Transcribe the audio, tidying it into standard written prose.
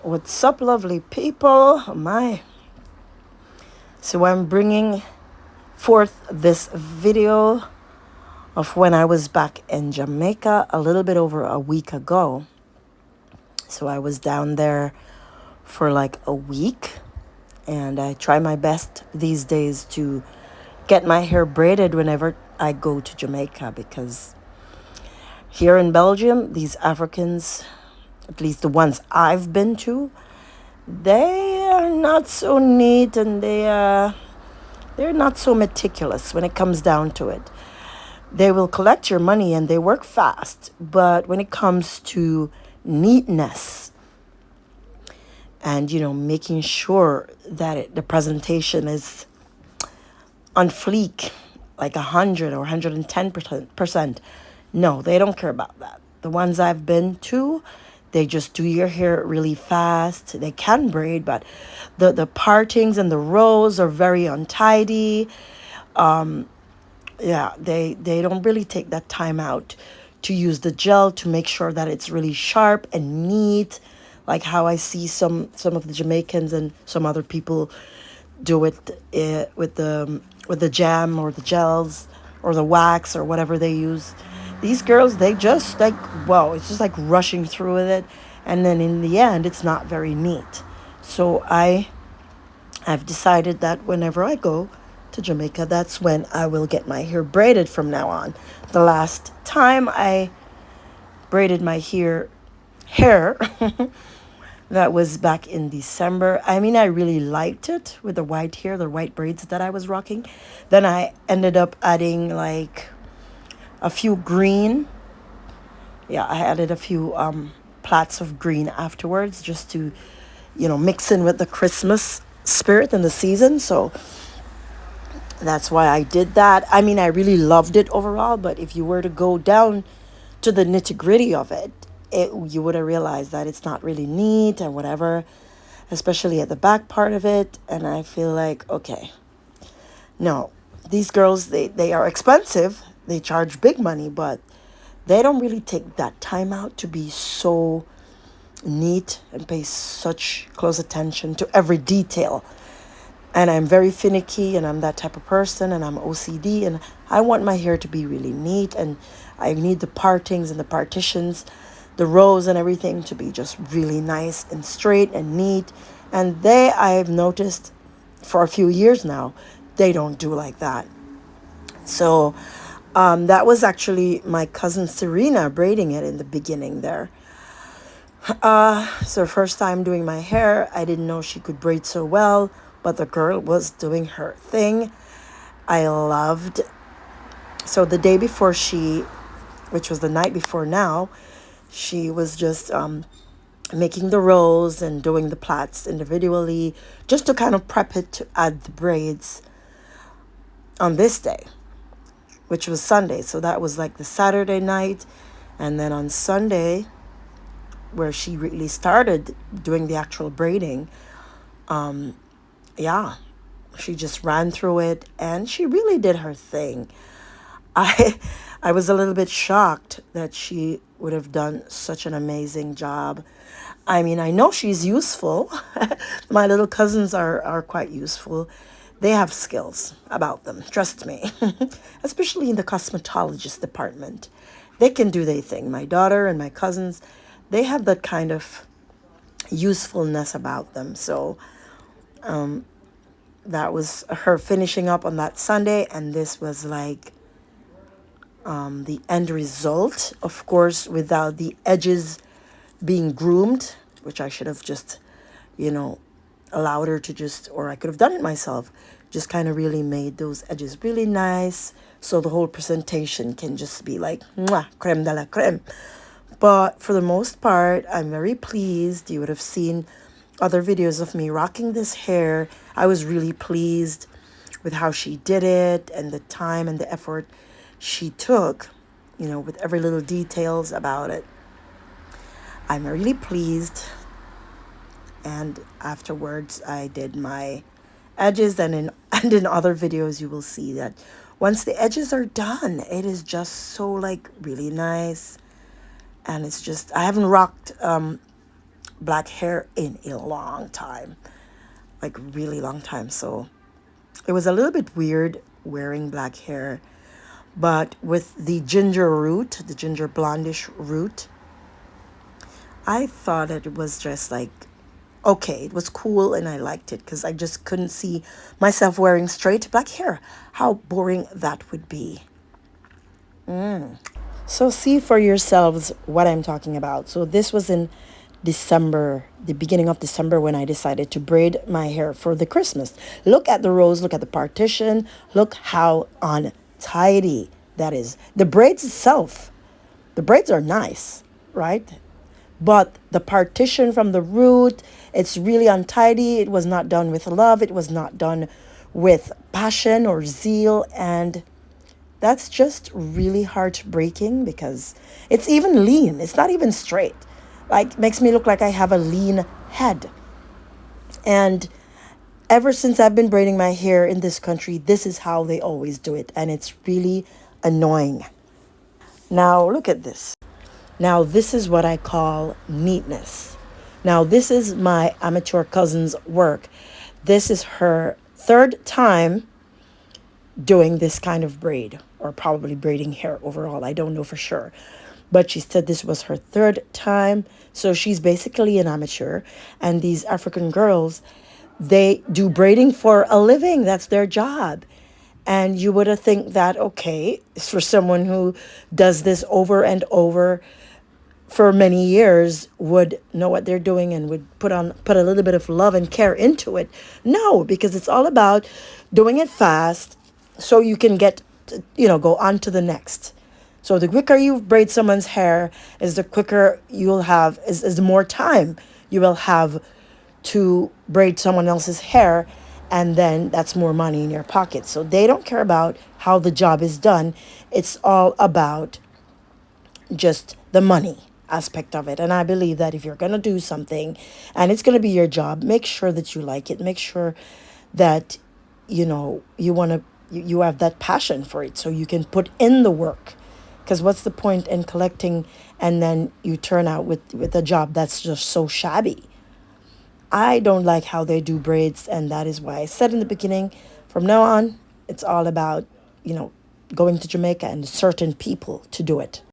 What's up, lovely people? Oh my. So I'm bringing forth this video of when I was back in Jamaica a little bit over a week ago. So I was down there for like a week, and I try my best these days to get my hair braided whenever I go to Jamaica, because here in Belgium, these Africans, at least the ones I've been to, they are not so neat, and they're not so meticulous when it comes down to it. They will collect your money and they work fast, but when it comes to neatness and making sure that the presentation is on fleek, like 100 or 110%, no, they don't care about that. The ones I've been to, they just do your hair really fast. They can braid, but the partings and the rows are very untidy. Yeah, they don't really take that time out to use the gel to make sure that it's really sharp and neat, like how I see some of the Jamaicans and some other people do it with the jam or the gels or the wax or whatever they use. These girls, they just like, wow, it's just like rushing through with it, and then in the end it's not very neat. So I've decided that whenever I go to Jamaica, that's when I will get my hair braided from now on. The last time I braided my hair that was back in December. I mean, I really liked it with the white hair, the white braids that I was rocking. Then I ended up adding like a few green. Yeah, I added a few plats of green afterwards, just to mix in with the Christmas spirit and the season. So that's why I did that. I mean, I really loved it overall, but if you were to go down to the nitty gritty of it, you would have realized that it's not really neat and whatever, especially at the back part of it. And I feel like, okay, no, these girls, they are expensive. They charge big money, but they don't really take that time out to be so neat and pay such close attention to every detail. And I'm very finicky, and I'm that type of person, and I'm OCD, and I want my hair to be really neat, and I need the partings and the partitions, the rows and everything to be just really nice and straight and neat. And I've noticed for a few years now, they don't do like that. So that was actually my cousin Serena braiding it in the beginning there. So first time doing my hair, I didn't know she could braid so well, but the girl was doing her thing. I loved. So the day before which was the night before now, she was just making the rows and doing the plaits individually, just to kind of prep it to add the braids on this day, which was Sunday. So that was like the Saturday night. And then on Sunday, where she really started doing the actual braiding, yeah, she just ran through it and she really did her thing. I I was a little bit shocked that she would have done such an amazing job. I mean, I know she's useful. My little cousins are quite useful. They have skills about them, trust me. Especially in the cosmetologist department. They can do their thing. My daughter and my cousins, they have that kind of usefulness about them. So that was her finishing up on that Sunday, and this was like the end result. Of course, without the edges being groomed, which I should have just, allowed her to just, or I could have done it myself, just kind of really made those edges really nice, so the whole presentation can just be like, mwah, creme de la creme. But for the most part, I'm very pleased. You would have seen other videos of me rocking this hair. I was really pleased with how she did it and the time and the effort she took, with every little details about it. I'm really pleased. And afterwards, I did my edges, and in other videos, you will see that once the edges are done, it is just so like really nice. And it's just, I haven't rocked black hair in a long time, like really long time. So it was a little bit weird wearing black hair, but with the ginger root, the ginger blondish root, I thought that it was just like okay, it was cool and I liked it because I just couldn't see myself wearing straight black hair. How boring that would be. So see for yourselves what I'm talking about. So this was in December, the beginning of December when I decided to braid my hair for the Christmas. Look at the rows, look at the partition, look how untidy that is. The braids itself, the braids are nice, right? But the partition from the root, it's really untidy. It was not done with love. It was not done with passion or zeal. And that's just really heartbreaking because it's even lean. It's not even straight. Like, makes me look like I have a lean head. And ever since I've been braiding my hair in this country, this is how they always do it. And it's really annoying. Now, look at this. Now, this is what I call neatness. Now, this is my amateur cousin's work. This is her third time doing this kind of braid, or probably braiding hair overall. I don't know for sure. But she said this was her third time. So she's basically an amateur. And these African girls, they do braiding for a living. That's their job. And you would have think that, okay, it's for someone who does this over and over for many years would know what they're doing and would put a little bit of love and care into it. No, because it's all about doing it fast so you can go on to the next. So the quicker you braid someone's hair is the quicker you'll have is the more time you will have to braid someone else's hair, and then that's more money in your pocket. So they don't care about how the job is done. It's all about just the money aspect of it. And I believe that if you're going to do something and it's going to be your job, make sure that you like it. Make sure that you want to you have that passion for it so you can put in the work. Because what's the point in collecting and then you turn out with a job that's just so shabby? I don't like how they do braids, and that is why I said in the beginning, from now on, it's all about, going to Jamaica and certain people to do it.